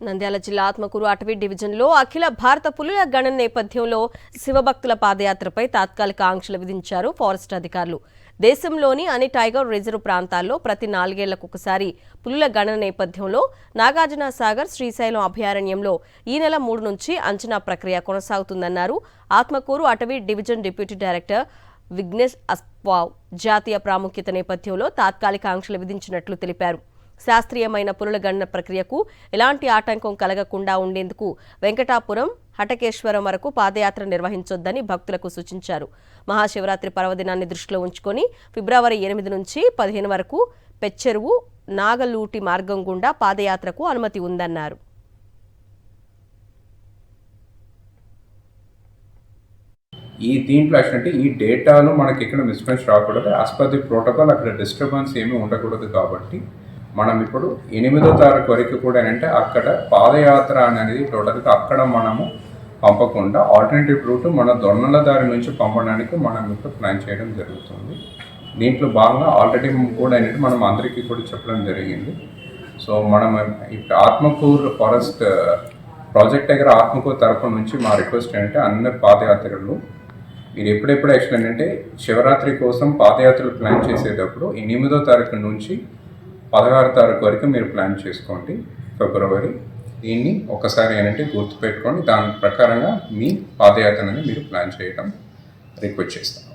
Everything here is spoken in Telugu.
నంద్యాల జిల్లా ఆత్మకూరు అటవీ డివిజన్లో అఖిల భారత పులుల గణన నేపథ్యంలో శివభక్తుల పాదయాత్రపై తాత్కాలిక ఆంక్షలు విధించారు ఫారెస్ట్ అధికారులు. దేశంలోని అన్ని టైగర్ రిజర్వ్ ప్రాంతాల్లో ప్రతి 4 ఏళ్లకొకసారి పులుల గణన నేపథ్యంలో నాగార్జున సాగర్, శ్రీశైలం అభయారణ్యంలో ఈ నెల 3 నుంచి అంచనా ప్రక్రియ కొనసాగుతుందన్నారు ఆత్మకూరు అటవీ డివిజన్ డిప్యూటీ డైరెక్టర్ విఘ్నేష్ అస్పావ్. జాతీయ ప్రాముఖ్యత నేపథ్యంలో తాత్కాలిక ఆంక్షలు విధించినట్లు తెలిపారు. శాస్త్రీయమైన పులుల గణన ప్రక్రియకు ఎలాంటి ఆటంకం కలగకుండా ఉండేందుకు వెంకటాపురం, హటకేశ్వరం వరకు పాదయాత్ర నిర్వహించొద్దని భక్తులకు సూచించారు. మహాశివరాత్రి పర్వదినాన్ని దృష్టిలో ఉంచుకొని ఫిబ్రవరి 8 నుంచి 15 వరకు పెచ్చెరువు, నాగలూటి మార్గం గుండా పాదయాత్రకు అనుమతి ఉందన్నారు. దీంట్లో అంటే ఈ డేటాలో మనకి ఇక్కడ మిస్మ్యాచ్ రాకూడదు. యాజ్ పర్ ది ప్రోటోకాల్ అక్కడ డిస్టర్బెన్స్ ఏమీ ఉండకూడదు. కాబట్టి మనం ఇప్పుడు 8వ తారీఖు వరకు కూడా ఏంటంటే అక్కడ పాదయాత్ర అనేది టోటల్గా అక్కడ మనము పంపకుండా ఆల్టర్నేటివ్ రూట్ మన దొన్నల దారి నుంచి పంపడానికి మనం ఇప్పుడు ప్లాన్ చేయడం జరుగుతుంది. దీంట్లో భాగంగా ఆల్రెడీ కూడా ఏంటంటే మనం అందరికీ కూడా చెప్పడం జరిగింది. సో మనం ఇప్పుడు ఆత్మకూరు ఫారెస్ట్ ప్రాజెక్ట్ దగ్గర ఆత్మకూరు తరఫు నుంచి మా రిక్వెస్ట్ ఏంటంటే అన్ని పాదయాత్రలు మీరు ఎప్పుడెప్పుడు యాక్చువల్ ఏంటంటే శివరాత్రి కోసం పాదయాత్రలు ప్లాన్ చేసేటప్పుడు 8వ తారీఖు నుంచి 16వ తారీఖు వరకు మీరు ప్లాన్ చేసుకోండి ఫిబ్రవరి. దీన్ని ఒకసారి ఏంటంటే గుర్తుపెట్టుకొని దాని ప్రకారంగా మీ పాదయాత్రని మీరు ప్లాన్ చేయడం రిక్వెస్ట్ చేస్తాం.